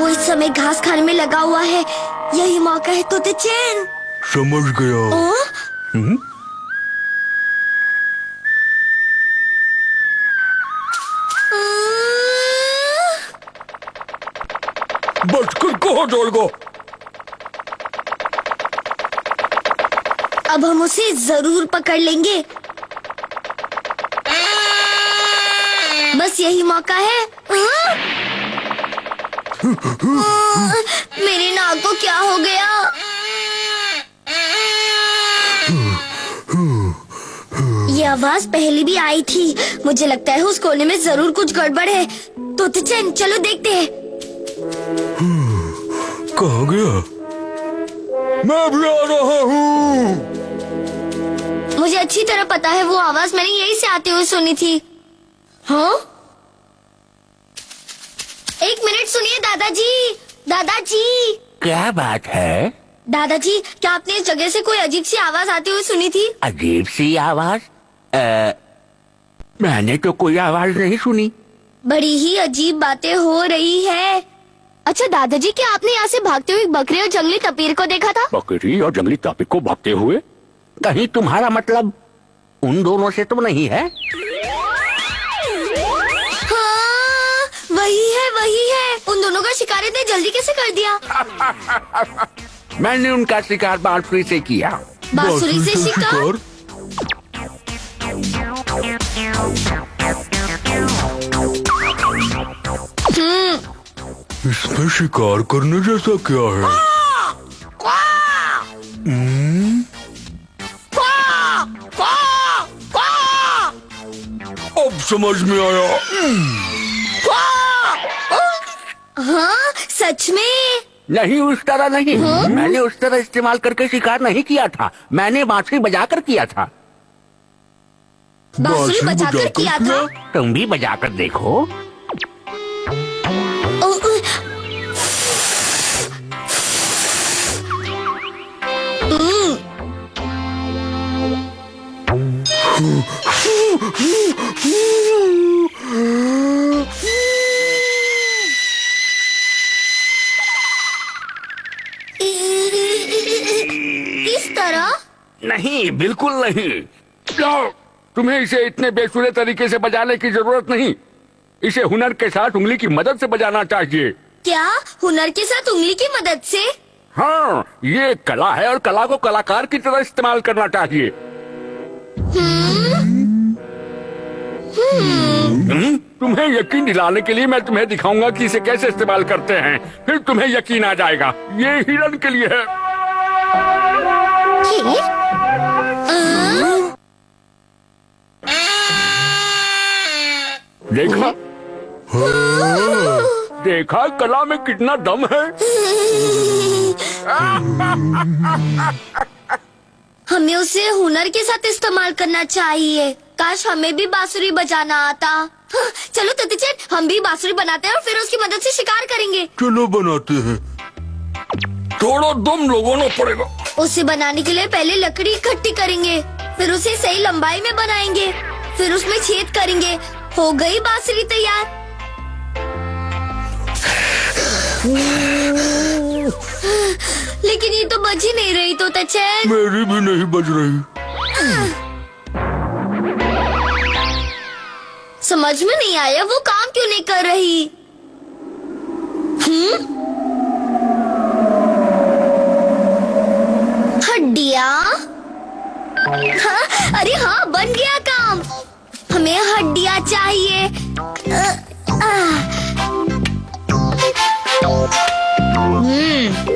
वो इस समय घास खाने में लगा हुआ है। यही मौका है तोते चैन। समझ गया। बचकर कहाँ जाएगा? अब हम उसे जरूर पकड़ लेंगे। बस यही मौका है। मेरी नाक को क्या हो गया? ये आवाज पहले भी आई थी। मुझे लगता है उस कोने में जरूर कुछ गड़बड़ है। तोते चैन चलो देखते हैं। कहाँ गया? मैं भी आ रहा हूँ। मुझे अच्छी तरह पता है वो आवाज मैंने यहीं से आते हुए सुनी थी। हाँ? एक मिनट सुनिए दादाजी। दादाजी, क्या बात है? दादाजी क्या आपने इस जगह से कोई अजीब सी आवाज आती हुई सुनी थी? अजीब सी आवाज? मैंने तो कोई आवाज नहीं सुनी। बड़ी ही अजीब बातें हो रही है। अच्छा दादाजी, क्या आपने यहाँ से भागते हुए बकरे और जंगली तपीर को देखा था? बकरी और जंगली तापिक को भागते हुए? कहीं तुम्हारा मतलब उन दोनों से तो नहीं है? हाँ, वही है। उन दोनों का शिकार इतने जल्दी कैसे कर दिया? मैंने उनका शिकार बांसुरी से किया। बांसुरी से शिकार? इसमें शिकार करने जैसा क्या है? अब समझ में आया। हाँ, सच में? नहीं, उस तरह नहीं। मैंने उस तरह इस्तेमाल करके शिकार नहीं किया था। मैंने बांसुरी बजाकर किया था। बांसुरी बजाकर किया था? तुम भी बजाकर देखो। इस तरह? नहीं, बिल्कुल नहीं। जाओ, तुम्हें इसे इतने बेसुरे तरीके से बजाने की जरूरत नहीं। इसे हुनर के साथ उंगली की मदद से बजाना चाहिए। क्या हुनर के साथ उंगली की मदद से? हाँ, ये कला है और कला को कलाकार की तरह इस्तेमाल करना चाहिए। तुम्हें यकीन दिलाने के लिए मैं तुम्हें दिखाऊंगा कि इसे कैसे इस्तेमाल करते हैं। फिर तुम्हें यकीन आ जाएगा। ये हिरन के लिए है। देखा? देखा कला में कितना दम है। हमें उसे हुनर के साथ इस्तेमाल करना चाहिए। काश हमें भी बांसुरी बजाना आता। हाँ, चलो तोते चैन, हम भी बांसुरी बनाते हैं और फिर उसकी मदद से शिकार करेंगे। चलो बनाते हैं। थोड़ा दम लगाना पड़ेगा। उसे बनाने के लिए पहले लकड़ी इकट्ठी करेंगे, फिर उसे सही लंबाई में बनाएंगे, फिर उसमें छेद करेंगे। हो गई बांसुरी तैयार। लेकिन ये तो बज ही नहीं रही तोते चैन। मेरी भी नहीं बज रही। समझ में नहीं आया वो काम क्यों नहीं कर रही। हड्डियाँ? हाँ, अरे हाँ, बन गया काम। हमें हड्डियाँ चाहिए।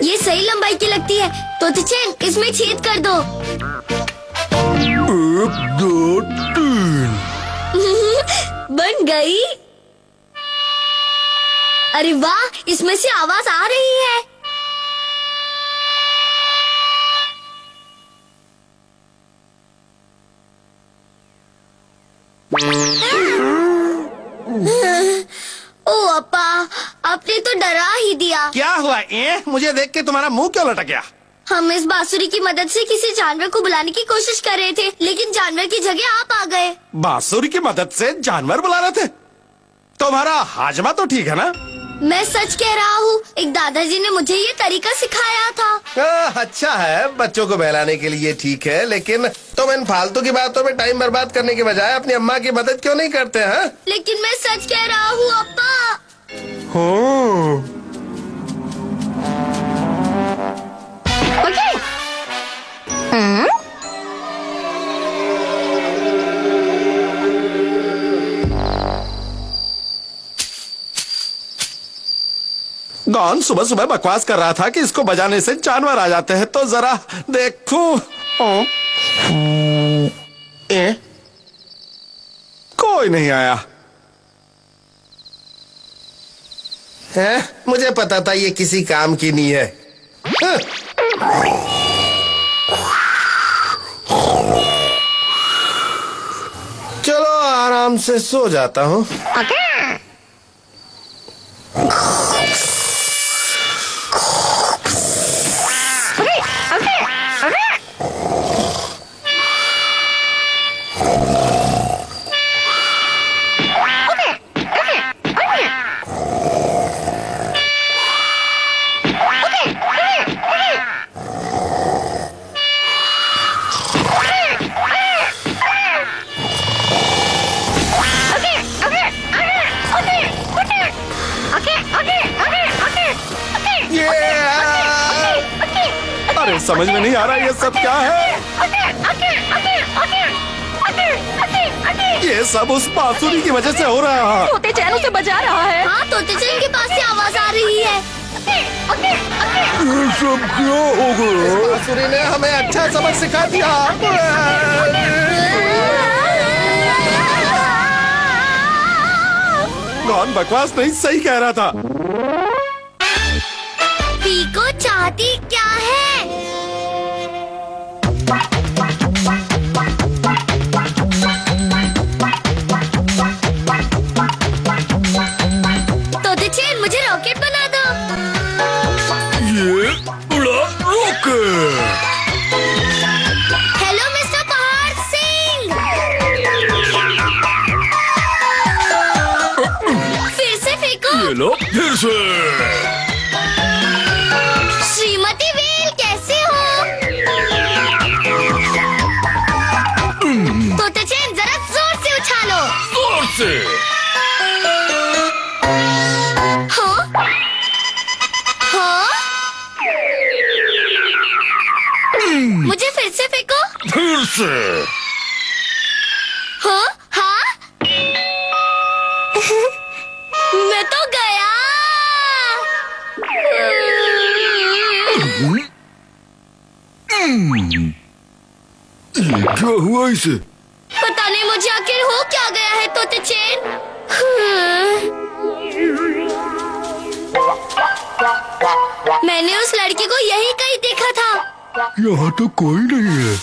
ये सही लंबाई की लगती है। तोते चैन, इसमें छेद कर दो। 1, 2, 3। बन गई। अरे वाह, इसमें से आवाज आ रही है। ओ अप्पा, आपने तो डरा ही दिया। क्या हुआ? मुझे देख के तुम्हारा मुंह क्यों लटक गया? हम इस बांसुरी की मदद से किसी जानवर को बुलाने की कोशिश कर रहे थे, लेकिन जानवर की जगह आप आ गए। बांसुरी की मदद से जानवर बुला रहे थे? तुम्हारा हाजमा तो ठीक है ना? मैं सच कह रहा हूँ, एक दादाजी ने मुझे ये तरीका सिखाया था। अच्छा है, बच्चों को बहलाने के लिए ठीक है, लेकिन तुम इन फालतू की बातों में टाइम बर्बाद करने के बजाय अपनी अम्मा की मदद क्यों नहीं करते हैं? लेकिन मैं सच कह रहा हूँ अप्पा। ओके। गॉन सुबह सुबह बकवास कर रहा था कि इसको बजाने से जानवर आ जाते हैं, तो जरा देखूं। कोई नहीं आया है। मुझे पता था ये किसी काम की नहीं है। चलो आराम से सो जाता हूँ। अरे समझ में नहीं आ रहा ये सब क्या है। ये सब उस बांसुरी की वजह से हो रहा है। तोते चैन उसे बजा रहा है। हाँ, तोते चैन के पास से आवाज आ रही है। ये सब क्या हो गया? बांसुरी ने हमें अच्छा सबक सिखा दिया। गॉन बकवास नहीं, सही कह रहा था। पीको चाहती क्या है? तोते चैन, मुझे रॉकेट बना दो। ये उड़ा रॉकेट। हेलो मिस्टर पहाड़ सिंह। फिर से फेंको। ये लो फिर से। श्रीमती वेल, कैसे हो? तोते चैन, जरा जोर से उछालो। जोर से। हाँ? हाँ? मुझे फिर से फेंको। फिर से। हाँ? हाँ? मैं तो गया। ये क्या हुआ इसे? पता नहीं मुझे आखिर हो क्या गया है तोते चैन। मैंने उस लड़की को यही कहीं देखा था। यहाँ तो कोई नहीं है।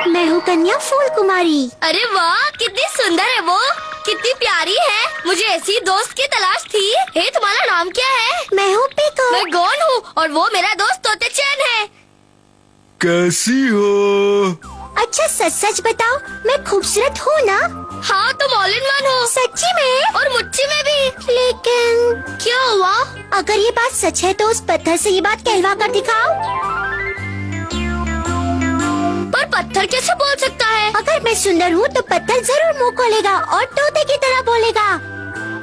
मैं हूँ कन्या फूल कुमारी। अरे वाह, कितनी सुंदर है वो, कितनी प्यारी है। मुझे ऐसी दोस्त की तलाश थी। हे, तुम्हारा नाम क्या है? मैं हूँ पीको। मैं गॉन हूँ और वो मेरा दोस्त तोते चैन है। कैसी हो? अच्छा सच सच बताओ, मैं खूबसूरत हूँ ना? हाँ, तुम ऑल इन वन हो। सच्ची में? और मुच्ची में भी। लेकिन क्या हुआ? अगर ये बात सच है तो उस पत्थर से ये बात कहलवा कर दिखाओ। पर पत्थर कैसे बोल सकता है? अगर मैं सुंदर हूँ तो पत्थर जरूर मुंह खोलेगा और तोते की तरह बोलेगा,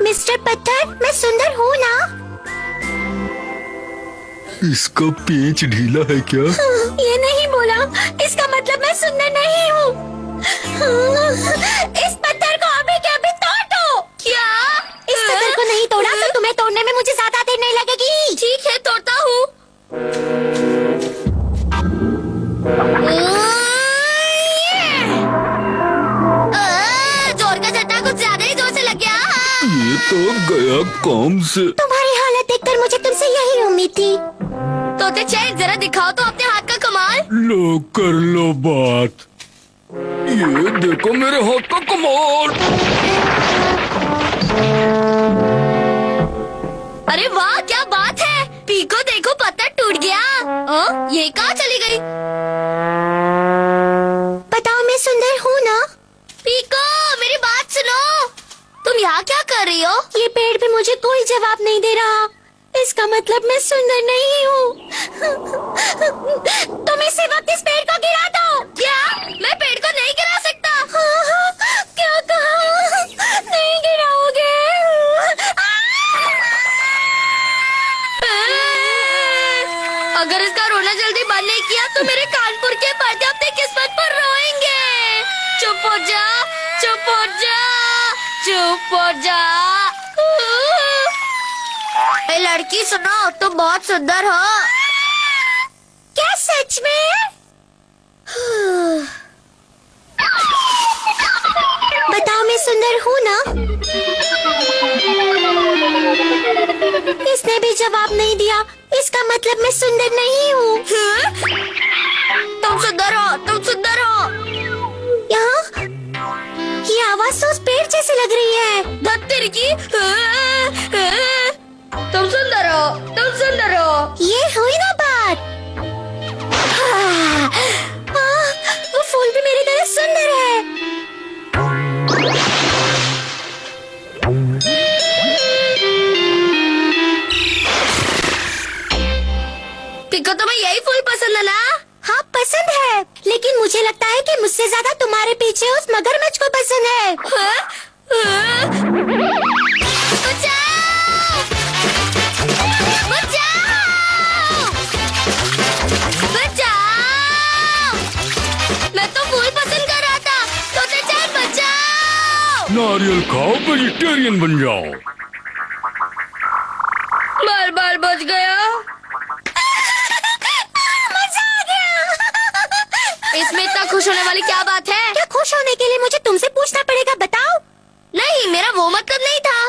मिस्टर पत्थर, मैं सुंदर हूँ ना? इसका पेंच ढीला है क्या? ये नहीं बोला, इसका मतलब मैं सुंदर नहीं हूँ। इस पत्थर को अभी के अभी तोड़ दो। क्या? इस पत्थर को नहीं तोड़ा तो तुम्हें तोड़ने में मुझे ज्यादा देर नहीं लगेगी। ठीक है, तोड़ता हूँ। जोर का झटका कुछ ज्यादा ही जोर से लग गया। ये तो गया काम से। तुम्हारी हालत देखकर मुझे तुमसे यही उम्मीद थी। तोते चैन, जरा दिखाओ तो अपने हाथ का कमाल। लो कर लो बात। ये देखो मेरे हाथ का कमाल। अरे वाह, क्या बात है। पीको देखो, पत्थर टूट गया। ये कहाँ चली गई? बताओ, मैं सुंदर हूँ ना? पीको, मेरी बात यहाँ क्या कर रही हो? ये पेड़ भी मुझे कोई जवाब नहीं दे रहा। इसका मतलब मैं सुंदर नहीं हूँ। तुम इसी वक्त इस पेड़ को गिरा दो। क्या? मैं पेड़ को नहीं गिरा सकता? हाँ, क्या कहा? नहीं गिराओगे? अगर इसका रोना जल्दी बंद नहीं किया तो मेरे कानपुर के पर्दे अपनी किस्मत पर रोएंगे। चुप हो जा, चुप हो जा, चुप हो जा। ए लड़की सुनो, तुम बहुत सुंदर हो। क्या सच में? बताओ मैं सुंदर हूँ ना? इसने भी जवाब नहीं दिया। इसका मतलब मैं सुंदर नहीं हूँ। तुम सुंदर हो, तुम सुंदर हो। यहाँ ये आवाज तो उस पेड़ जैसी लग रही है। धत्तेरी की। तुम सुंदर हो, तुम सुंदर हो। ये हुई ना बात। वो फूल भी मेरी तरह सुंदर है। पिको, तुम्हें यही फूल पसंद है ना? हाँ पसंद है, लेकिन मुझे लगता है कि मुझसे ज्यादा तुम्हारे पीछे उस मगरमच्छ को पसंद है। बचाओ! बचाओ! बचाओ! मैं तो फूल पसंद कर रहा था। तोते-चान बचाओ! नारियल खाओ, वेजिटेरियन बन जाओ। बाल बाल बच गया। मजा आ गया। इसमें इतना खुश होने वाली क्या बात है? क्या खुश होने के लिए मुझे तुमसे पूछना पड़ेगा? बताओ। नहीं, मेरा वो मतलब नहीं था।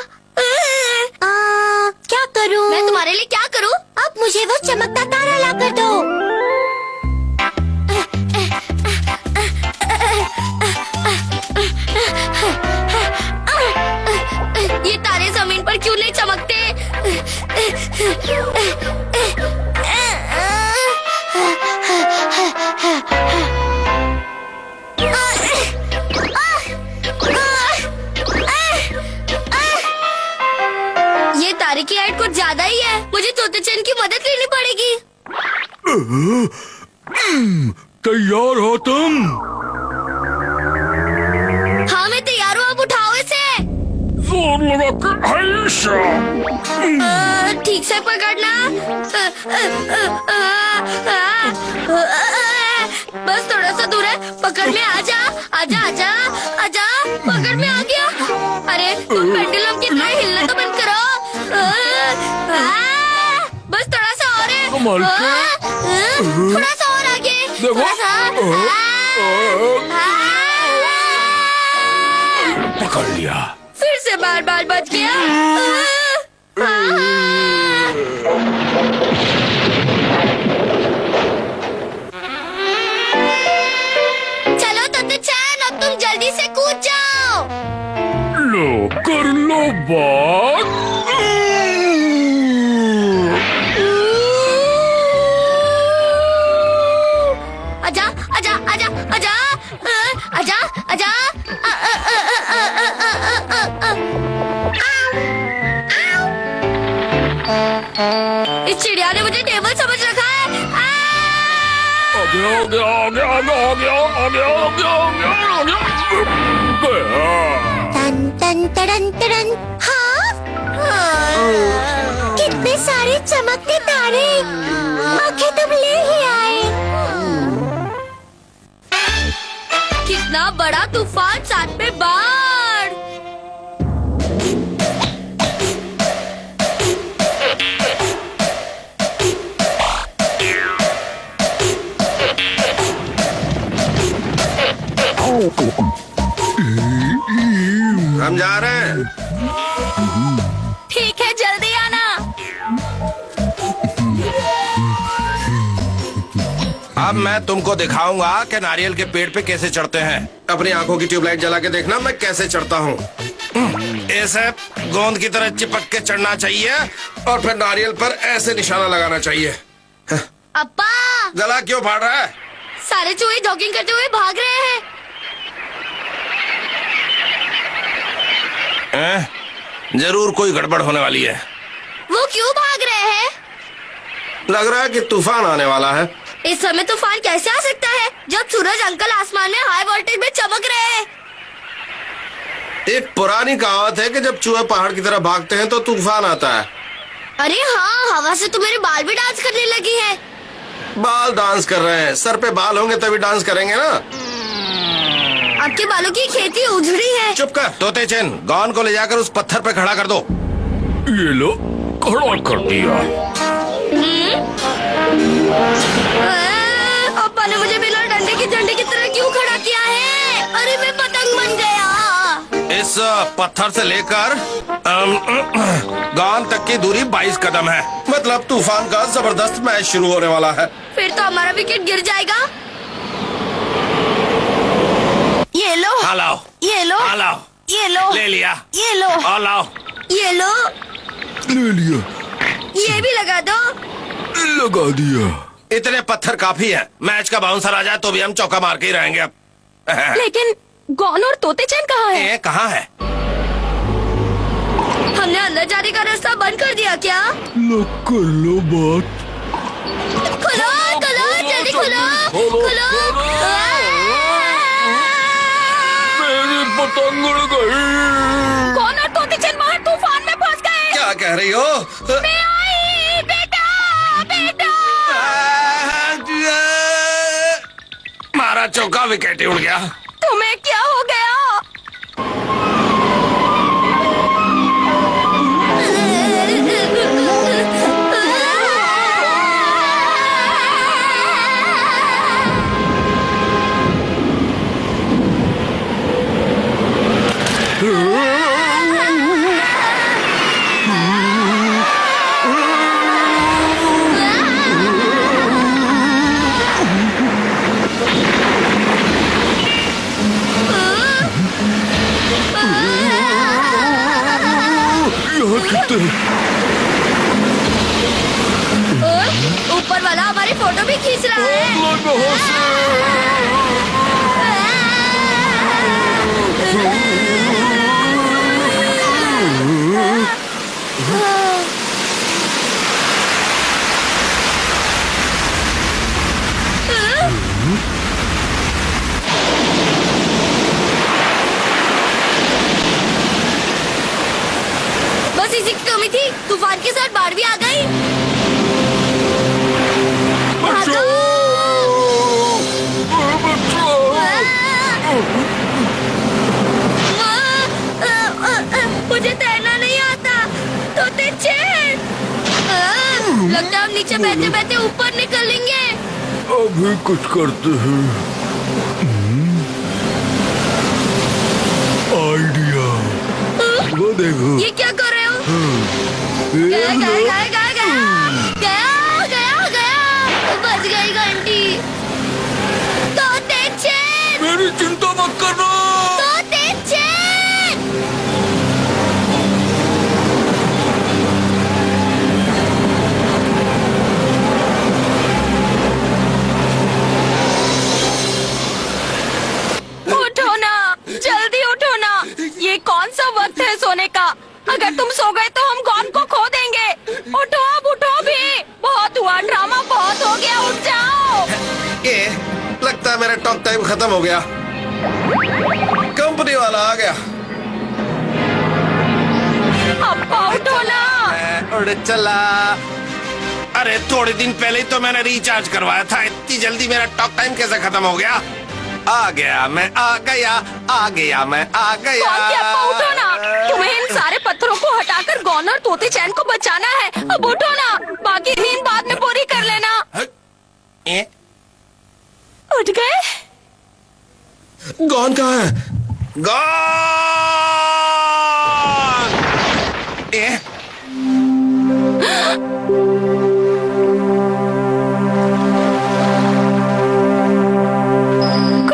क्या करूं? मैं तुम्हारे लिए क्या करूं? अब मुझे वो चमकता तारा ला कर दो। ये तारे जमीन पर क्यों नहीं चमकते? ये तारे की हाइट कुछ ज्यादा ही है। मुझे तोते-चान की मदद लेनी पड़ेगी। तैयार हो तुम? हाँ मैं तैयार हूँ, अब उठाओ इसे। जोर लगा के ऐसा। ठीक से पकड़ना। बस थोड़ा सा दूर है। पकड़ में आजा, आजा, आजा, आजा। पकड़ में आ गया। अरे तुम पेंडुलम की तरह हिलना तो बंद करो। बस थोड़ा सा और है। कमाल के। थोड़ा सा और आगे। देखो। थोड़ा सा। पकड़ लिया। फिर से बार बार बच गया। चलो तोते-चान, अब तुम जल्दी से कूद जाओ। लो कर लो बात। आजा, आजा, आजा, आजा, आजा, आजा। इस चिड़िया ने मुझे टेबल समझ रखा है। आ गया, आ गया, आ गया, आ गया, आ गया, आ गया, आ गया, आ गया, आ गया। टन टन टन टन। हाँ? कितने सारे चमकते तारे। आखिर तुम ले ही आए। कितना बड़ा तूफान, साथ में बाढ़। हम जा रहे हैं। ठीक है, जल्दी आना। अब मैं तुमको दिखाऊंगा कि नारियल के पेड़ पे कैसे चढ़ते हैं। अपनी आंखों की ट्यूबलाइट जला के देखना मैं कैसे चढ़ता हूँ। ऐसे गोंद की तरह चिपक के चढ़ना चाहिए और फिर नारियल पर ऐसे निशाना लगाना चाहिए। अप्पा, गला क्यों फाड़ रहा है? सारे चूहे जॉगिंग करते हुए भाग रहे हैं। जरूर कोई गड़बड़ होने वाली है। वो क्यों भाग रहे हैं? लग रहा है कि तूफान आने वाला है। इस समय तूफान कैसे आ सकता है जब सूरज अंकल आसमान में हाई वोल्टेज में चमक रहे हैं? एक पुरानी कहावत है कि जब चूहे पहाड़ की तरफ भागते हैं तो तूफान आता है। अरे हाँ, हवा से तो मेरे बाल भी डांस करने लगी हैं। बाल डांस कर रहे हैं? सर पे बाल होंगे तभी डांस करेंगे ना। आपके बालों की खेती उजड़ी है। चुप कर तोते चैन, गॉन को ले जाकर उस पत्थर पे खड़ा कर दो। ये लो, खड़ा कर दिया। अब्बा ने मुझे बिना डंडे की तरह क्यों खड़ा किया है? अरे मैं पतंग बन गया। इस पत्थर से लेकर गॉन तक की दूरी 22 कदम है। मतलब तूफान का जबरदस्त मैच शुरू होने वाला है। फिर तो हमारा विकेट गिर जाएगा। ये लो, हाँ लाओ, ये लो, हाँ लाओ, ये लो, ले लिया, ये लो, और लाओ, ये लो, ले लिया, ये भी लगा दो। लगा दिया। इतने पत्थर काफी है। मैच का बाउंसर आ जाए तो भी हम चौका मार के ही रहेंगे अब। लेकिन गॉन और तोते चैन कहाँ है? ये कहाँ है? हमने अंदर जाने का रास्ता बंद कर दिया क्या? कर लो बात। खुलो, खुलो, जल्दी खुलो, खुलो। मेरी पतंग उड़ गई। गॉन और तोते चैन वहाँ तूफान में फंस गए। क्या कह रही हो? मैं आई, बेटा, बेटा। मारा चौका, विकेट ही उड़ गया। तुम्हें क्या हो गया? ऊपर वाला हमारी फोटो भी खींच रहा है। बस इसी की कमी थी, तूफान के साथ बाढ़ भी आ गई। मुझे तैरना नहीं आता। तो लगता है हम नीचे बहते बहते ऊपर निकलेंगे। अभी कुछ करते हैं। आइडिया। वो देखो। ये क्या कर रहे हो? गया गया गया गया गया गया गया गया। बच गई घंटी। तोते चैन, मेरी चिंता मत करना। तोते चैन। उठो ना, जल्दी उठो ना। ये कौन सा वक्त है सोने का? अगर तुम सो गए तो हम गॉन को खो देंगे। उठो, अब उठो भी। बहुत हुआ ड्रामा, बहुत हो गया, उठ जाओ। ये लगता है मेरा टॉक टाइम खत्म हो गया। कंपनी वाला आ गया। अब्बा उठो ना। मैं उड़ चला। अरे थोड़े दिन पहले ही तो मैंने रिचार्ज करवाया था। इतनी जल्दी मेरा टॉक टाइम कैसे खत्म हो गया? आ गया, मैं आ गया, आ गया, मैं आ गया। गॉन की अब्बा उठो ना। तुम्हें इन सारे पत्थरों को हटाकर गॉन और तोते चैन को बचाना है। अब उठो ना, बाकी नींद बाद में पूरी कर लेना। उठ गए? गॉन कहाँ है? गॉन!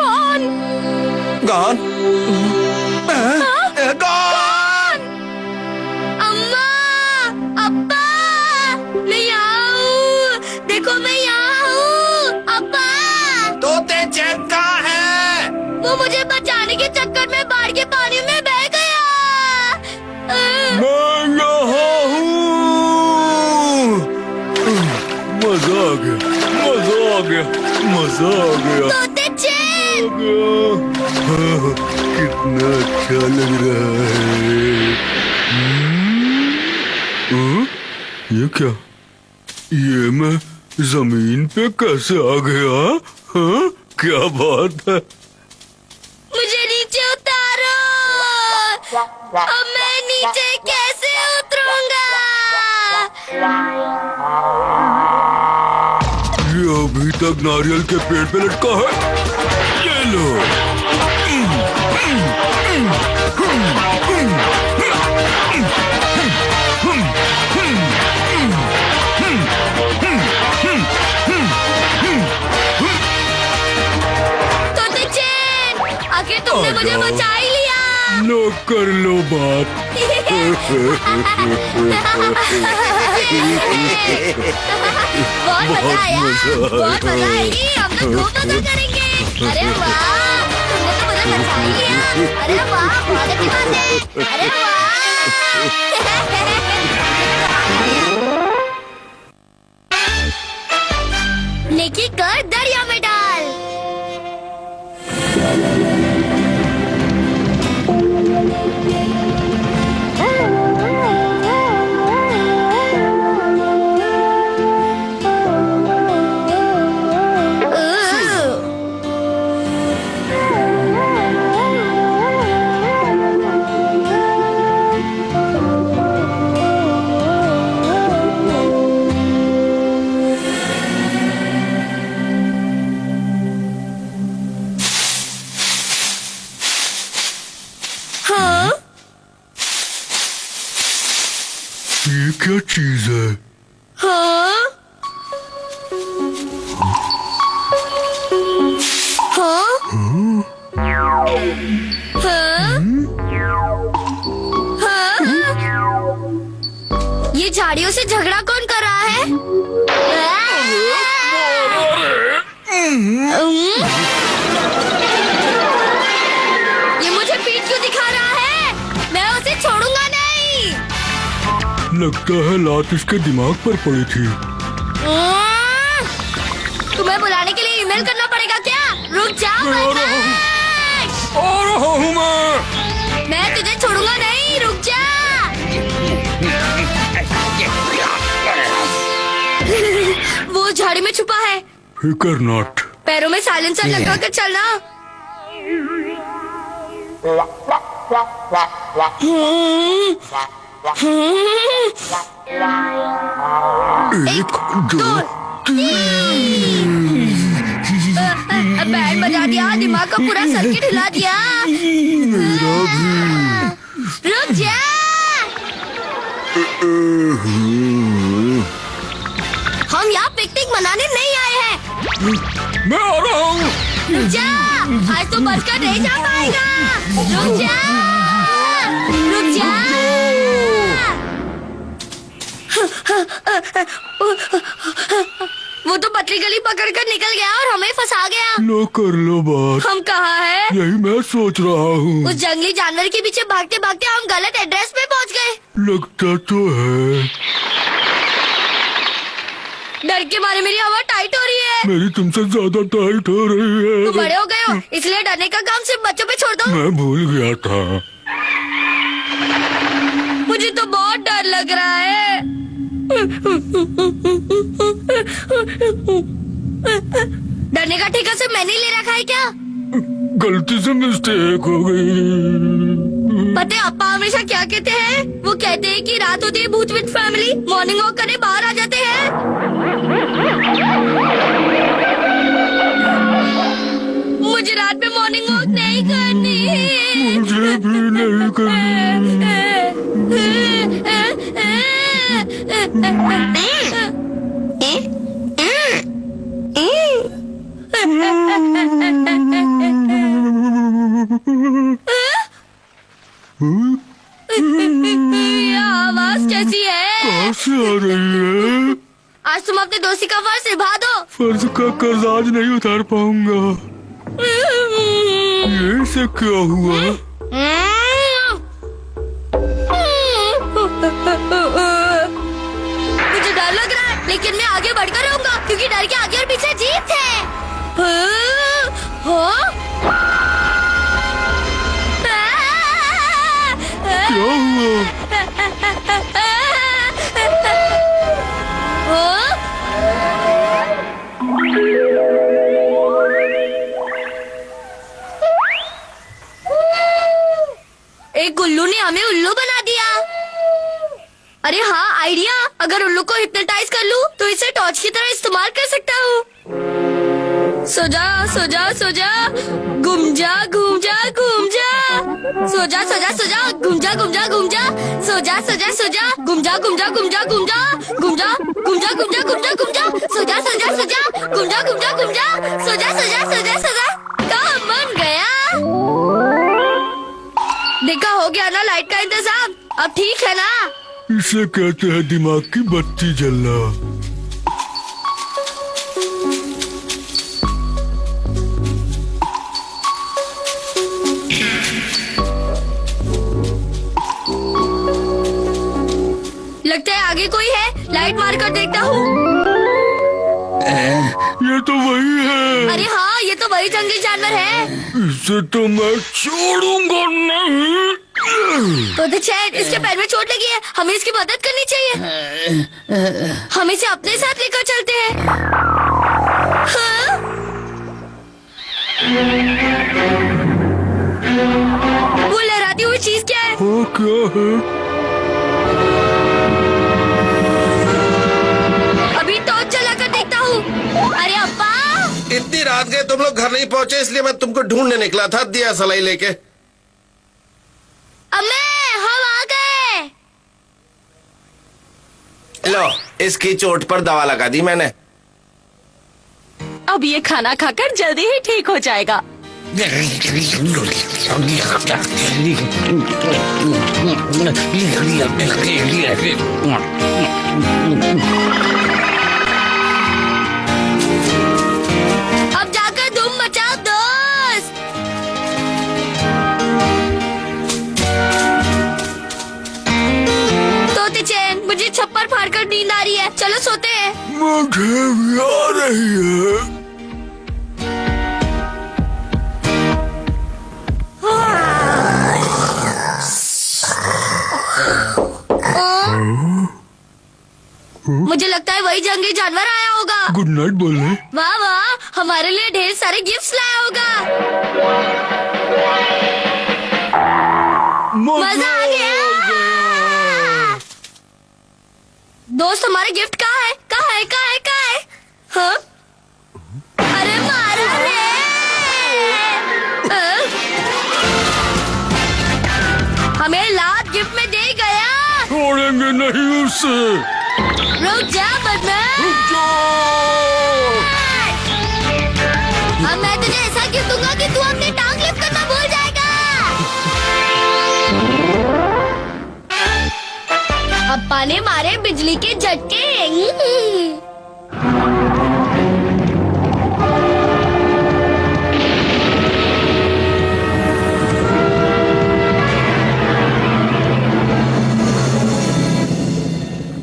गॉन! गॉन? गॉन! अम्मा, अब्बा, मैं यहाँ हूँ। देखो मैं यहाँ हूँ। अब्बा, तोते चैन कहाँ है? वो मुझे बचाने के चक्कर में बाढ़ के पानी में बह गया। मजा आ गया। तोते चैन। कितना अच्छा लग रहा है। ये क्या? ये मैं जमीन पे कैसे आ गया? हाँ? क्या बात है? मुझे नीचे उतारो। अब मैं नीचे कैसे उतरूंगा? ये अभी तक नारियल के पेड़ पे लटका है। ले लो। तोते चैन, आखिर तुमने मुझे बचा ही लिया। लो कर लो बात। बहुत मजा आया। बहुत मजा आएगी। हम लोग खूब मजा करेंगे। अरे वाह, तुमने तो मुझे बचा ही लिया। अरे वाह, बहुत अच्छी बात है। अरे वाह। नेकी कर दरिया में डाल। हाँ, ये क्या चीज है? हाँ, हाँ, हाँ, हाँ। ये झाड़ियों से झगड़ा कौन कर रहा है? ये मुझे पीठ क्यों दिखा रहा है? मैं उसे छोड़ूंगा नहीं। लगता है लात इसके दिमाग पर पड़ी थी। तुम्हें बुलाने के लिए ईमेल करना पड़ेगा क्या? रुक जाओ। आ रहा हूँ मैं तुझे छोड़ूंगा नहीं। रुक जा। वो झाड़ी में छुपा है। फिकर नॉट। पैरों में साइलेंसर लगा कर चलना। एक दो बैंड बजा दिया। दिमाग का पूरा सर्किट हिला दिया। मेरा भी। रुक जा। हम यहाँ पिकनिक मनाने नहीं आए हैं। मैं आ रहा हूँ। रुक जा। आज तो बचकर नहीं जा पाएगा। रुक जा। रुक जा। वो तो पतली गली पकड़कर निकल गया और हमें फंसा गया। लो कर लो बात। हम कहाँ हैं? यही मैं सोच रहा हूँ। उस जंगली जानवर के पीछे भागते भागते हम गलत एड्रेस पे पहुँच गए। लगता तो है। डर के मारे मेरी हवा टाइट हो रही है। मेरी तुमसे ज्यादा टाइट हो रही है। तुम बड़े हो गए हो, इसलिए डरने का काम सिर्फ बच्चों पे छोड़ दो। मैं भूल गया था। मुझे तो बहुत डर लग रहा है। डरने का ठेका सिर्फ मैंने ले रखा है क्या? गलती से मिस्टेक हो गई। पता है अप्पा हमेशा क्या कहते हैं? वो कहते हैं कि रात होती है भूत विद फैमिली, मॉर्निंग वॉक करने बाहर आ जाते हैं। मुझे रात में मॉर्निंग वॉक नहीं करनी। मुझे भी नहीं करनी। ये आवाज कैसी है? कहाँ से आ रही है? आज तुम अपने दोस्ती का फर्ज निभा दो। फर्ज का कर्ज आज नहीं उतार पाऊंगा। ये से क्या हुआ? मुझे डर लग रहा है, लेकिन मैं आगे बढ़कर रहूंगा क्योंकि डर के आगे और पीछे जीत है। एक गुल्लू ने हमें उल्लू बना दिया। अरे हाँ, आइडिया। अगर उल्लू को हिप्नोटाइज कर लूँ तो इसे टॉर्च की तरह इस्तेमाल कर सकता हूँ। सो जा, सो जा, सो जा, घूम जा, घूम जा, घूम जा। सो जा, सो जा, सो जा, घूम जा, घूम जा, घूम जा। सो जा, सो जा, सो जा, घूम जा, घूम जा, घूम जा, घूम जा, घूम जा, घूम जा, घूम जा, घूम जा, घूम जा। सो जा, सो जा, सो जा, घूम जा, घूम जा, घूम जा। सो जा, सो जा, सो जा, सो जा। काम बन गया। देखा, हो गया ना लाइट का इंतजाम। अब ठीक है ना? इसे कहते हैं दिमाग की बत्ती जलना। लगता है आगे कोई है। लाइट मार कर देखता हूँ। ये तो वही है। अरे हाँ, ये तो वही जंगली जानवर है। इसे तो मैं छोड़ूंगा नहीं। तो चैन, इसके पैर में चोट लगी है। हमें इसकी मदद करनी चाहिए। हम इसे अपने साथ लेकर चलते हैं। हाँ? वो लहराती हुई चीज क्या है? हाँ, क्या है? अभी टॉर्च जलाकर देखता हूँ। अरे अब्बा, इतनी रात गए तुम लोग घर नहीं पहुंचे, इसलिए मैं तुमको ढूंढने निकला था दिया सलाई लेके। अम्मे, हम आ गए। लो, इसकी चोट पर दवा लगा दी मैंने। अब ये खाना खाकर जल्दी ही ठीक हो जाएगा। अब जाकर धूम मचाओ दोस्त। तोते चैन, मुझे छप्पर फाड़कर नींद आ रही है। चलो सोते हैं। मुझे भी आ रही है। मुझे लगता है वही जंगली जानवर आया होगा। गुड नाइट बोले। वाह वाह, हमारे लिए ढेर सारे गिफ्ट्स लाया होगा। मजा आ गया। दोस्त, हमारे गिफ्ट कहाँ है? कहाँ है? कहाँ है? कहाँ है? हाँ? अरे मारा रे। हमें लात गिफ्ट में दे गया। छोड़ेंगे नहीं उसे। रुक जा बदमाश। अब मैं तुझे ऐसा गिफ्ट दूंगा कि तू अपनी टांग लिफ्ट करना भूल जाएगा। अप्पा ने मारे बिजली के झटके।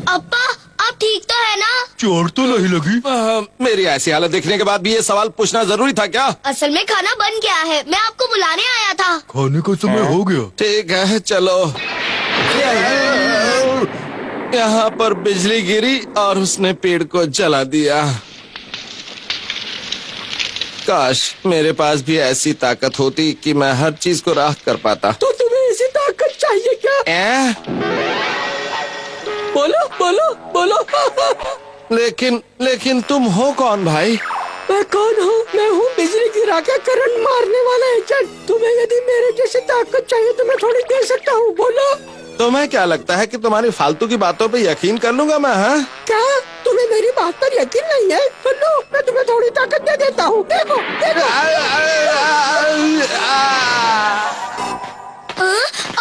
अप्पा, आप ठीक तो है ना? चोट तो नहीं लगी। मेरी ऐसी हालत देखने के बाद भी ये सवाल पूछना जरूरी था क्या? असल में खाना बन गया है। मैं आपको बुलाने आया था। खाने का समय हो गया। ठीक है, चलो। यहाँ पर बिजली गिरी और उसने पेड़ को जला दिया। काश मेरे पास भी ऐसी ताकत होती कि मैं हर चीज को राख कर पाता। तो तुम्हें ऐसी ताकत चाहिए क्या? बोलो बोलो बोलो। लेकिन तुम हो कौन भाई? मैं कौन हूँ? मैं हूँ बिजली गिरा के करंट मारने वाला एजेंट। तुम्हें यदि मेरे जैसी ताकत चाहिए तो मैं थोड़ी दे सकता हूँ। बोलो। तुम्हें क्या लगता है कि तुम्हारी फालतू की बातों पे यकीन कर लूंगा मैं? हाँ, क्या तुम्हें मेरी बात पर यकीन नहीं है? सुनो, मैं तुम्हें थोड़ी ताकत दे देता हूँ। देखो देखो।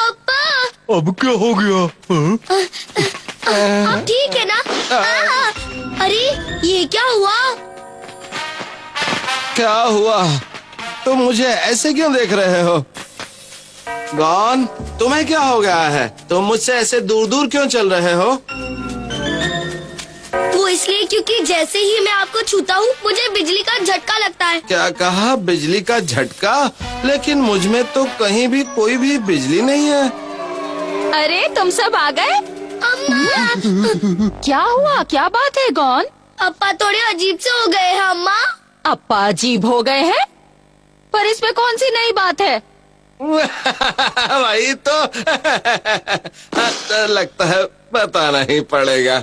अप्पा, अब क्या हो गया? हाँ? आप ठीक है ना? अरे ये क्या हुआ? क्या हुआ? तुम मुझे ऐसे क्यों देख रहे हो? गॉन, तुम्हें क्या हो गया है? तुम मुझसे ऐसे दूर दूर क्यों चल रहे हो? वो इसलिए क्योंकि जैसे ही मैं आपको छूता हूँ मुझे बिजली का झटका लगता है। क्या कहा? बिजली का झटका? लेकिन मुझ में तो कहीं भी कोई भी बिजली नहीं है। अरे तुम सब आ गए? अम्मा, क्या हुआ? क्या बात है गॉन? अप्पा थोड़े अजीब से हो गए हैं अम्मा। अप्पा अजीब हो गए हैं? पर इसमें कौन सी नई बात है? वही तो लगता है बताना ही पड़ेगा।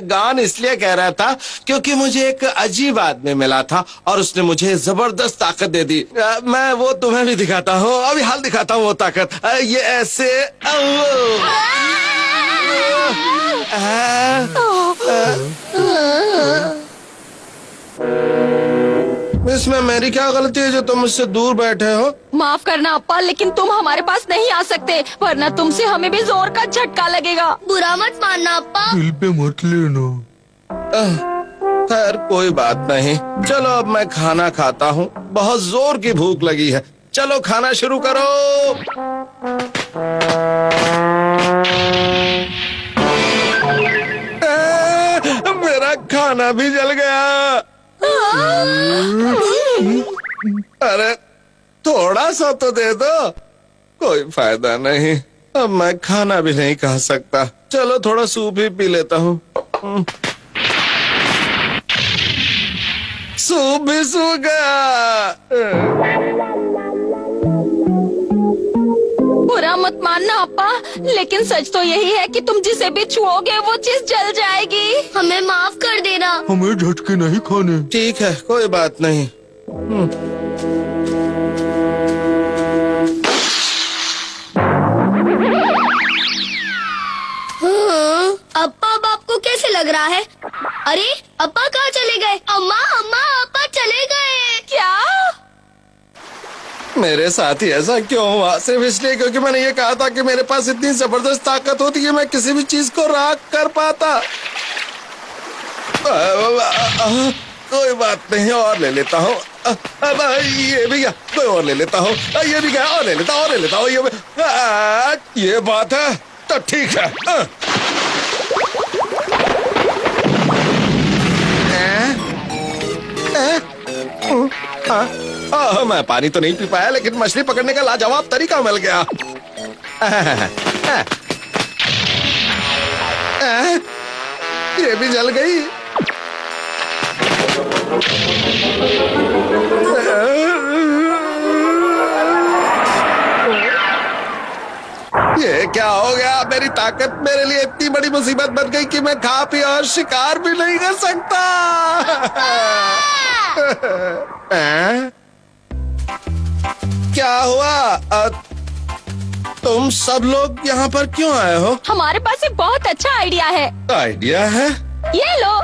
गॉन इसलिए कह रहा था क्योंकि मुझे एक अजीब आदमी मिला था और उसने मुझे जबरदस्त ताकत दे दी। मैं वो तुम्हें भी दिखाता हूँ, अभी हाल दिखाता हूँ वो ताकत। ये ऐसे इसमें मेरी क्या गलती है जो तुम मुझसे दूर बैठे हो? माफ करना अप्पा, लेकिन तुम हमारे पास नहीं आ सकते, वरना तुमसे हमें भी जोर का झटका लगेगा। बुरा मत मानना अप्पा। दिल पे मत लेना। खैर कोई बात नहीं, चलो अब मैं खाना खाता हूँ, बहुत जोर की भूख लगी है। चलो खाना शुरू करो। मेरा खाना भी जल गया। अरे थोड़ा सा तो दे दो। कोई फायदा नहीं, अब मैं खाना भी नहीं खा सकता। चलो थोड़ा सूप ही पी लेता हूँ। सूप भी सूख गया। बुरा मत मानना अप्पा, लेकिन सच तो यही है कि तुम जिसे भी छुओगे वो चीज जल जाएगी। हमें माफ कर देना। हमें झटके नहीं खाने। ठीक है कोई बात नहीं। अप्पा अब आपको कैसे लग रहा है? अरे अप्पा कहाँ चले गए? अम्मा अम्मा अप्पा चले गए क्या? मेरे साथ ही ऐसा क्यों हुआ? सिर्फ इसलिए क्योंकि मैंने ये कहा था कि मेरे पास इतनी जबरदस्त ताकत होती है मैं किसी भी चीज को राख कर पाता। कोई बात नहीं, और ले लेता हूँ। ये भी गया, कोई और ले लेता हूँ। ये भी गया, और ले लेता हूँ, और ले लेता हूँ। ये बात है तो ठीक है। मैं पानी तो नहीं पी पाया, लेकिन मछली पकड़ने का लाजवाब तरीका मिल गया। ये भी जल गई। ये क्या हो गया? मेरी ताकत मेरे लिए इतनी बड़ी मुसीबत बन गई कि मैं खा पी और शिकार भी नहीं कर सकता। क्या हुआ? तुम सब लोग यहाँ पर क्यों आए हो? हमारे पास एक बहुत अच्छा आइडिया है। आइडिया है? ये लो।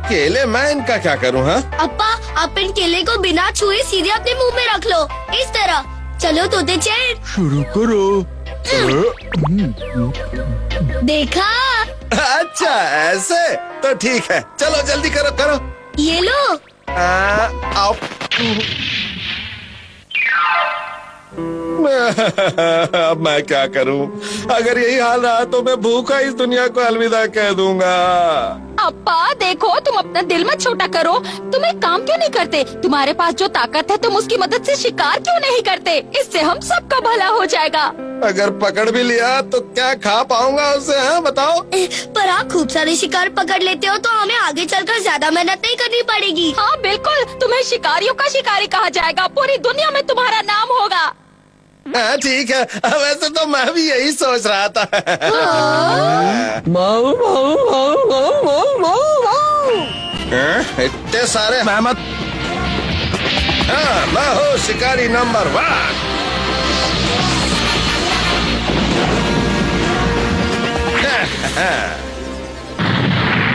केले? मैं इनका क्या करूँ? हाँ अप्पा, आप इन केले को बिना छुए सीधे अपने मुंह में रख लो, इस तरह। चलो तोते चैन, शुरू करो। देखा? अच्छा ऐसे तो ठीक है, चलो जल्दी करो करो। ये लो। आओ। अब मैं क्या करूं? अगर यही हाल रहा तो मैं भूखा इस दुनिया को अलविदा कह दूंगा। अप्पा देखो, तुम अपना दिल मत छोटा करो। तुम एक काम क्यों नहीं करते? तुम्हारे पास जो ताकत है तुम उसकी मदद से शिकार क्यों नहीं करते? इससे हम सबका भला हो जाएगा। अगर पकड़ भी लिया तो क्या खा पाऊंगा उसे? हाँ बताओ। पर आप खूब सारे शिकार पकड़ लेते हो तो हमें आगे चलकर ज्यादा मेहनत नहीं करनी पड़ेगी। हाँ बिल्कुल, तुम्हें शिकारियों का शिकारी कहा जाएगा। पूरी दुनिया में तुम्हारा नाम होगा। हाँ ठीक है, वैसे तो मैं भी यही सोच रहा था। इतने सारे मेहमत। हाँ मैं हूँ शिकारी नंबर 1।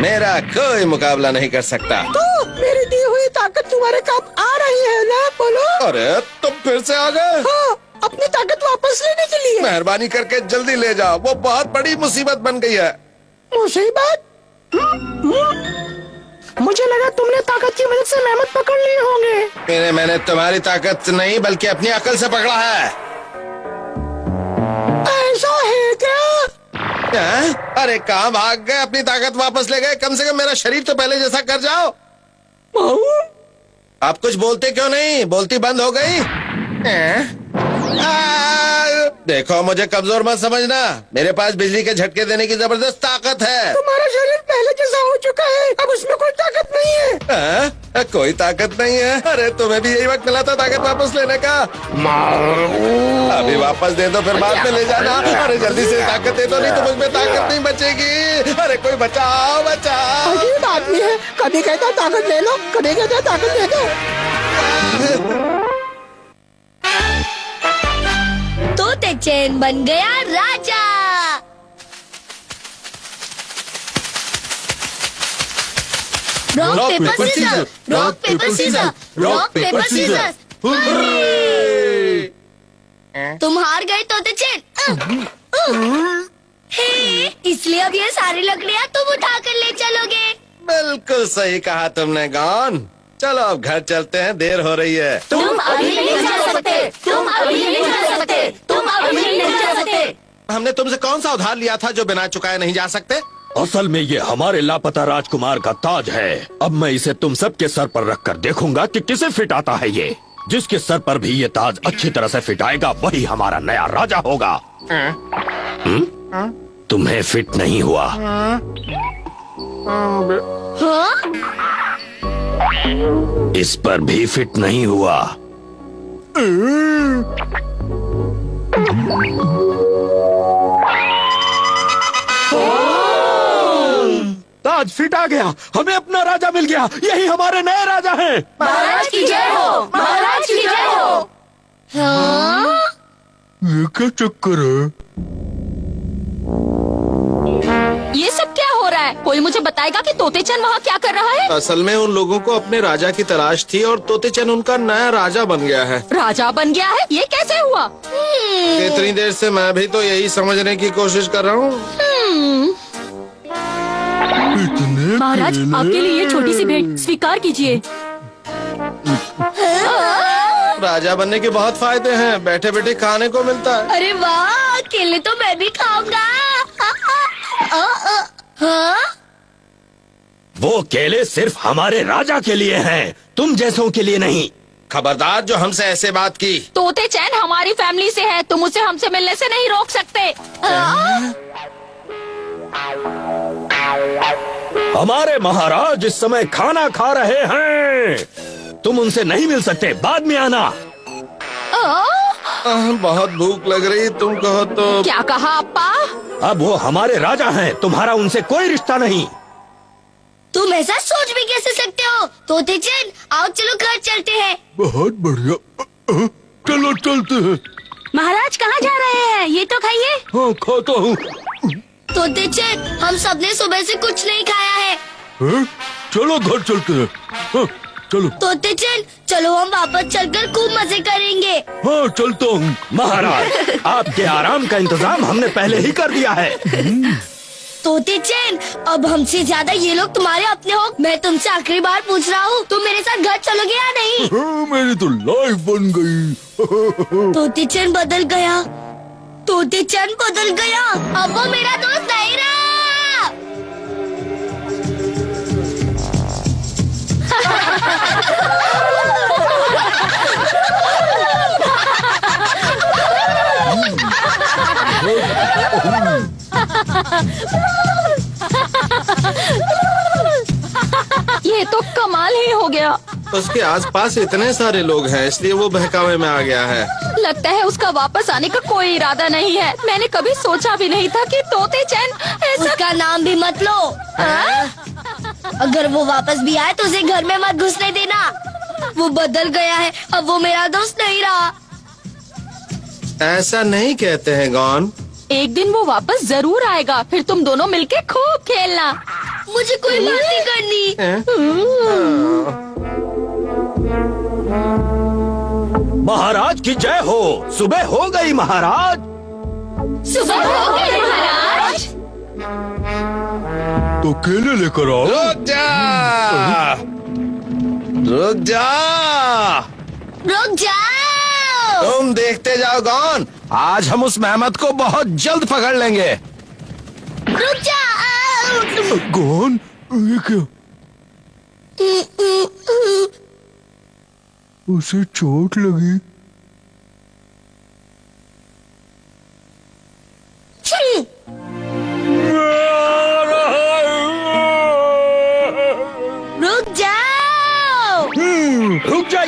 मेरा कोई मुकाबला नहीं कर सकता। तो मेरी दी हुई ताकत तुम्हारे काम आ रही है ना? बोलो। अरे तुम फिर से आ गए? हाँ, अपनी ताकत वापस लेने के लिए। मेहरबानी करके जल्दी ले जाओ, वो बहुत बड़ी मुसीबत बन गई है। मुसीबत? मुझे लगा तुमने ताकत की मदद से मेहमत पकड़ लिए होंगे। मैंने तुम्हारी ताकत नहीं बल्कि अपनी अकल से पकड़ा है। ऐसा है क्या? अरे कहाँ भाग गए? अपनी ताकत वापस ले गए? कम से कम मेरा शरीर तो पहले जैसा कर जाओ। आप कुछ बोलते क्यों नहीं? बोलती बंद हो गई? देखो मुझे कमजोर मत समझना, मेरे पास बिजली के झटके देने की जबरदस्त ताकत है। तुम्हारा शरीर पहले जैसा हो चुका है, अब उसमें कोई ताकत नहीं है। कोई ताकत नहीं है? अरे तुम्हें भी यही वक्त मिला था ताकत वापस लेने का। अभी वापस दे दो, फिर बाद में ले जाना। अरे जल्दी से ताकत दे दो, नहीं तो मुझ में ताकत नहीं बचेगी। अरे कोई बचाओ बचाओ। अजीब आदमी है, कभी कहता ताकत ले लो, कभी कहता ताकत दे दो। तोते चैन बन गया राजा। Rock paper scissor, rock paper scissor, rock paper scissor. तुम हार गए तोते चैन। हे, इसलिए अब ये सारी लकड़ियाँ तुम उठा कर ले चलोगे। बिल्कुल सही कहा तुमने गॉन। चलो अब घर चलते हैं, देर हो रही है। तुम अभी नहीं जा सकते, तुम अभी नहीं जा सकते, तुम अभी नहीं जा सकते। हमने तुमसे कौन सा उधार लिया था जो बिना चुकाए नहीं जा सकते? असल में ये हमारे लापता राजकुमार का ताज है। अब मैं इसे तुम सबके सर पर रखकर देखूंगा कि किसे फिट आता है ये। जिसके सर पर भी ये ताज अच्छी तरह से फिट आएगा वही हमारा नया राजा होगा। तुम्हें फिट नहीं हुआ? हाँ? इस पर भी फिट नहीं हुआ। ताज फिट आ गया, हमें अपना राजा मिल गया। यही हमारे नए राजा हैं। महाराज की जय हो, महाराज की जय हो। हाँ? ये क्या चक्कर है? ये सब क्या हो रहा है? कोई मुझे बताएगा कि तोतेचन वहाँ क्या कर रहा है? असल में उन लोगों को अपने राजा की तलाश थी और तोतेचन उनका नया राजा बन गया है। राजा बन गया है? ये कैसे हुआ? इतनी देर से मैं भी तो यही समझने की कोशिश कर रहा हूँ। महाराज, आपके लिए ये छोटी सी भेंट स्वीकार कीजिए। राजा बनने के बहुत फायदे हैं, बैठे बैठे खाने को मिलता है। अरे वाह, केले तो मैं भी खाऊंगा। हाँ? वो केले सिर्फ हमारे राजा के लिए हैं, तुम जैसों के लिए नहीं। खबरदार जो हमसे ऐसे बात की। तोतेचन हमारी फैमिली से है, तुम उसे हमसे मिलने से नहीं रोक सकते। हमारे महाराज इस समय खाना खा रहे हैं, तुम उनसे नहीं मिल सकते, बाद में आना। बहुत भूख लग रही, तुम कहो तो। क्या कहा अप्पा? अब वो हमारे राजा हैं, तुम्हारा उनसे कोई रिश्ता नहीं। तुम ऐसा सोच भी कैसे सकते हो? तोतेचन, आओ चलो घर चलते हैं। बहुत बढ़िया, चलो चलते हैं। महाराज कहाँ जा रहे हैं? ये तो खाइए। हाँ खाता हूँ। तोतेचन, हम सबने सुबह से कुछ नहीं खाया है। चलो घर चलते हैं। हाँ, चलो। तोतेचन, चलो हम वापस चलकर खूब मजे करेंगे। हाँ चलता हूँ। महाराज, आपके आराम का इंतजाम हमने पहले ही कर दिया है। तोतेचन, अब हमसे ज्यादा ये लोग तुम्हारे अपने हो। मैं तुमसे आखिरी बार पूछ रहा हूँ, तुम मेरे साथ घर चलोगे या नहीं? मेरी तो लाइफ बन गई। तोतेचन बदल गया, तोतेचन बदल गया। अब वो मेरा दोस्त नहीं रहा। ये तो कमाल ही हो गया। उसके आसपास इतने सारे लोग हैं, इसलिए वो बहकावे में आ गया है। लगता है उसका वापस आने का कोई इरादा नहीं है। मैंने कभी सोचा भी नहीं था कि तोतेचन ऐसा। उसका नाम भी मत लो। अगर वो वापस भी आए तो उसे घर में मत घुसने देना। वो बदल गया है, अब वो मेरा दोस्त नहीं रहा। ऐसा नहीं कहते हैं गॉन। एक दिन वो वापस जरूर आएगा, फिर तुम दोनों मिलके खूब खेलना। मुझे कोई बात नहीं करनी। महाराज की जय हो। सुबह हो गई महाराज। सुबह हो गई महाराज। तो केले लेकर आओ। रुक जा, रुक जा, रुक जाओ। तुम देखते जाओ गॉन, आज हम उस मेहमत को बहुत जल्द पकड़ लेंगे। रुक जाओ। कौन? ये क्या? उसे चोट लगी।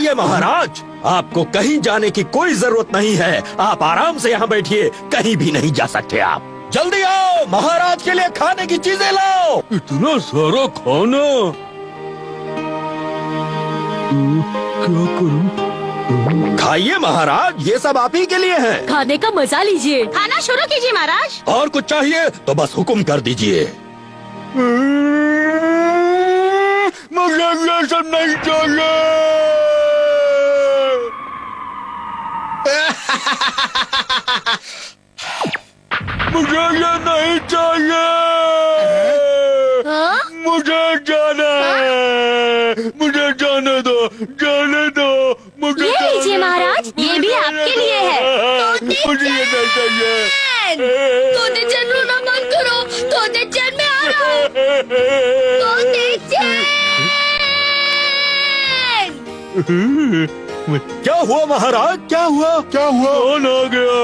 खाइए महाराज, आपको कहीं जाने की कोई जरूरत नहीं है। आप आराम से यहाँ बैठिए, कहीं भी नहीं जा सकते आप। जल्दी आओ, महाराज के लिए खाने की चीजें लाओ। इतना सारा खाना, क्या करूं? खाइए महाराज, ये सब आप ही के लिए है। खाने का मजा लीजिए। खाना शुरू कीजिए महाराज। और कुछ चाहिए तो बस हुक्म कर दीजिए। मुझे ये सब नहीं चाहिए। मुझे ये नहीं चाहिए। हाँ? मुझे जाना है। मुझे जाने दो, जाने दो। मुझे ये जाने लीजिए दो, महाराज, ये भी मुझे आपके जाने लिए है। दो। मुझे ये नहीं चाहिए। तोते चैन रोना बंद करो, तोते चैन में आ रहा हूँ। तोते चैन। क्या हुआ महाराज, क्या हुआ? क्या हुआ? कौन आ गया?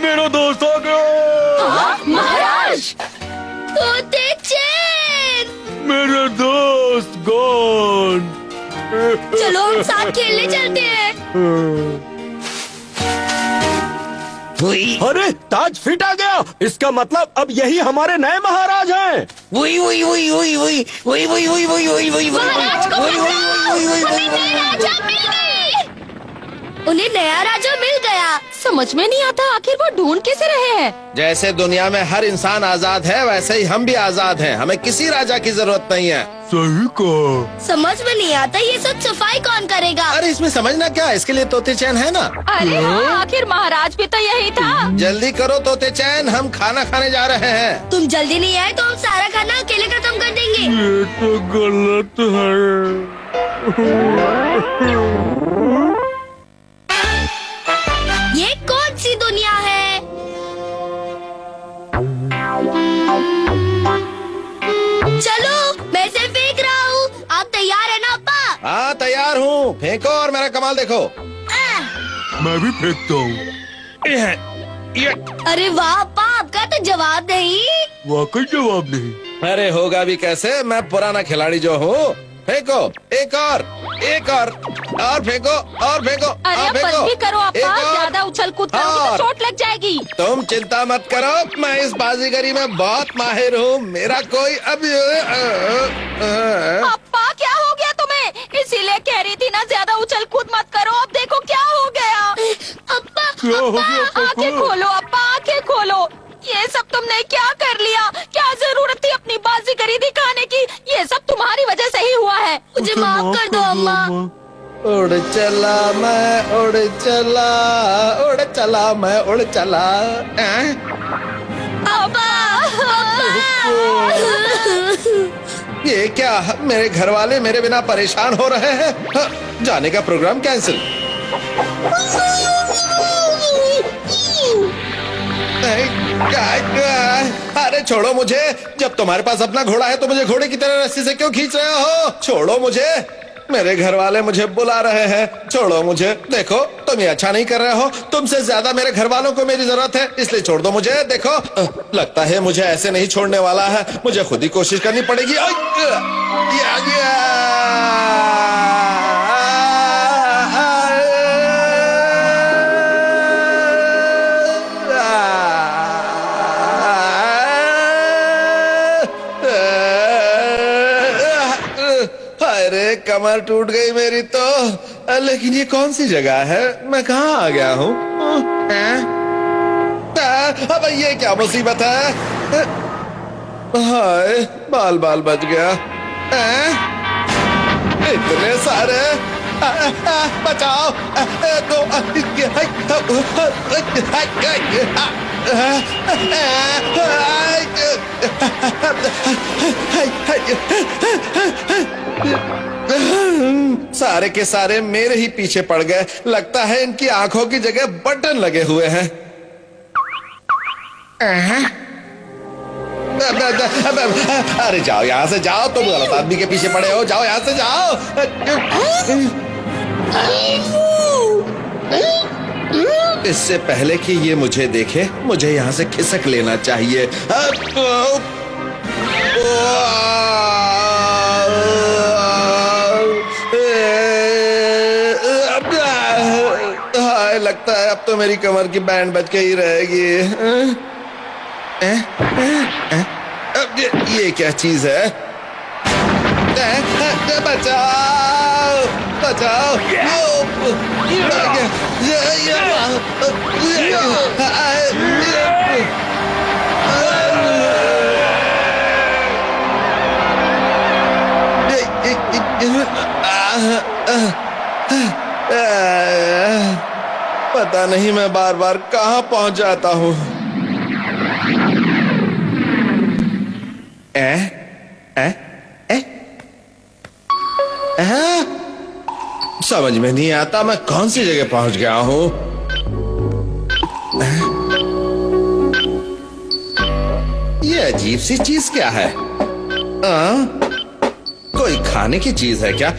मेरा दोस्त आ गया। महाराज तोते चैन। मेरे दोस्त गॉन। चलो हम साथ खेलने चलते हैं। अरे ताज फिट आ गया, इसका मतलब अब यही हमारे नए महाराज हैं। महाराज को हमें नया राजा मिल गई। उन्हें नया राजा मिल गया। समझ में नहीं आता आखिर वो ढूंढ कैसे रहे हैं। जैसे दुनिया में हर इंसान आजाद है, वैसे ही हम भी आजाद हैं। हमें किसी राजा की जरूरत नहीं है। सही कहा। समझ में नहीं आता ये सब सफाई कौन करेगा। अरे इसमें समझना क्या, इसके लिए तोते चैन है ना। अरे हाँ, आखिर महाराज भी तो यही था। जल्दी करो तोते चैन, हम खाना खाने जा रहे हैं। तुम जल्दी नहीं आए तो हम सारा खाना अकेले खत्म कर देंगे। ये तो गलत है। ये कौन सी दुनिया है? चलो मैं इसे फेंक रहा हूँ। आप तैयार है ना अप्पा? हाँ तैयार हूँ, फेंको और मेरा कमाल देखो। मैं भी फेंकता हूँ। अरे वाह अप्पा, आपका तो जवाब नहीं। वाकई जवाब नहीं। अरे होगा भी कैसे, मैं पुराना खिलाड़ी जो हूँ। फेंको, एक और फेंको, और फेंको। अरे हाँ, अब बस फेंको। भी करो एक अप्पा, और। ज्यादा उछल कूद करोगे और। तो चोट लग जाएगी। तुम चिंता मत करो, मैं इस बाजीगरी में बहुत माहिर हूँ। मेरा कोई अब अप्पा क्या हो गया तुम्हें? इसीलिए कह रही थी ना ज्यादा उछल कूद मत करो। अब देखो क्या हो गया। अप्पा क्या हो गया? आंखें खोलो अप्पा, आंखें खोलो। ये सब तुमने क्या कर लिया? क्या जरूरत थी अपनी बाजीगरी दिखाने की? ये सब तुम्हारी वजह से ही हुआ है। मुझे माफ कर दो अम्मा। उड़ चला मैं, उड़ चला, उड़ चला मैं, उड़ चला। अप्पा ये क्या, मेरे घर वाले मेरे बिना परेशान हो रहे हैं। हाँ, जाने का प्रोग्राम कैंसिल। अरे छोड़ो मुझे, जब तुम्हारे पास अपना घोड़ा है तो मुझे घोड़े की तरह रस्सी से क्यों खींच रहे हो? छोड़ो मुझे, मेरे घर वाले मुझे बुला रहे हैं। छोड़ो मुझे। देखो तुम ये अच्छा नहीं कर रहे हो, तुमसे ज्यादा मेरे घर वालों को मेरी जरूरत है, इसलिए छोड़ दो मुझे। देखो लगता है मुझे ऐसे नहीं छोड़ने वाला है, मुझे खुद ही कोशिश करनी पड़ेगी। अरे कमर टूट गई मेरी तो। लेकिन ये कौन सी जगह है, मैं कहाँ आ गया हूँ? अब ये क्या मुसीबत है? हाय बाल बाल बच गया। इतने सारे, बचाओ। सारे के सारे मेरे ही पीछे पड़ गए। लगता है इनकी आंखों की जगह बटन लगे हुए हैं। अरे जाओ यहाँ से जाओ, तुम गलत आदमी के पीछे पड़े हो। जाओ यहाँ से जाओ। इससे पहले कि ये मुझे देखे, मुझे यहाँ से खिसक लेना चाहिए। लगता है अब तो मेरी कमर की बैंड बज के ही रहेगी। अब ये क्या चीज है? बचाओ बचाओ! पता नहीं मैं बार बार कहाँ पहुंच जाता हूँ। समझ में नहीं आता मैं कौन सी जगह पहुंच गया हूँ। ये अजीब सी चीज क्या है? कोई खाने की चीज है क्या?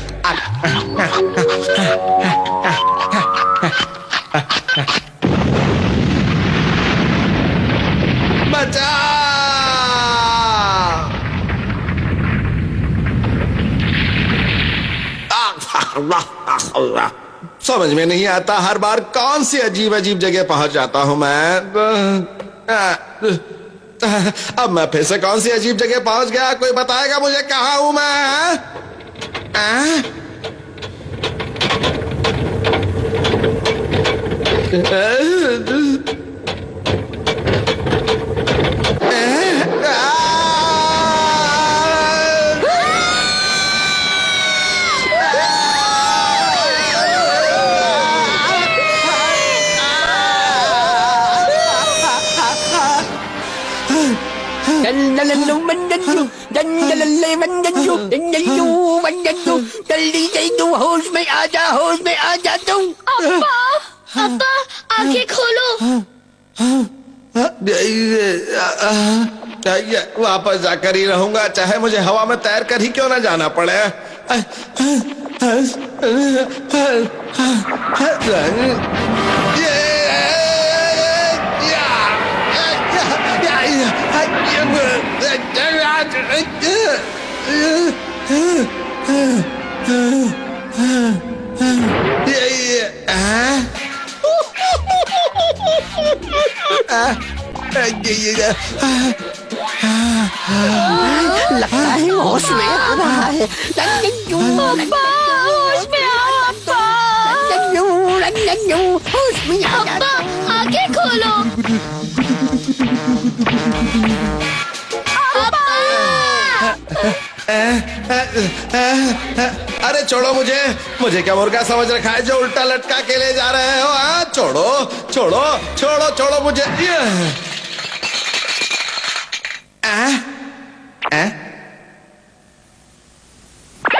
बचा! समझ में नहीं आता हर बार कौन सी अजीब अजीब जगह पहुंच जाता हूं मैं। अब मैं फिर से कौन सी अजीब जगह पहुंच गया? कोई बताएगा मुझे कहाँ हूं मैं? होश में आ जा, होश में आ जा तू। अब्बा आंखें खोलो। वापस जाकर ही रहूंगा, चाहे मुझे हवा में तैर कर ही क्यों ना जाना पड़े। लगता है होश में आ रहा है। अब्बा होश में आओ अब्बा। होश में आ जा। अब्बा आंखें खोलो। अरे छोड़ो मुझे क्या मुर्गा समझ रखा है जो उल्टा लटका के ले जा रहे हो? छोड़ो छोड़ो छोड़ो छोड़ो मुझे।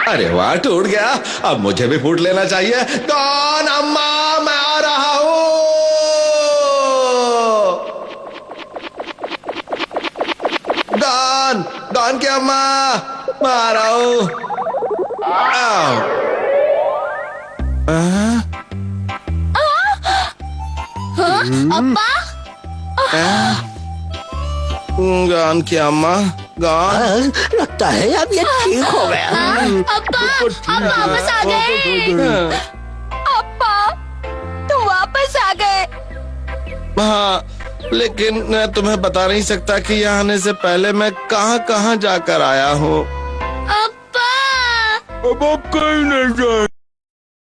अरे वाह, टूट गया। अब मुझे भी फूट लेना चाहिए। कौन? अम्मा मैं आ रहा हूँ। डॉन की अम्मा मैं आ रहा हूँ। अब्बा गान की अम्मा गान। लगता है अब ये ठीक हो गया। अब्बा आप वापस आ गए। अब्बा तुम वापस आ गए। हाँ, लेकिन मैं तुम्हें बता नहीं सकता कि यहाँ आने से पहले मैं कहाँ कहाँ जाकर आया हूँ। अब्बा अब आप कहीं नहीं जाए।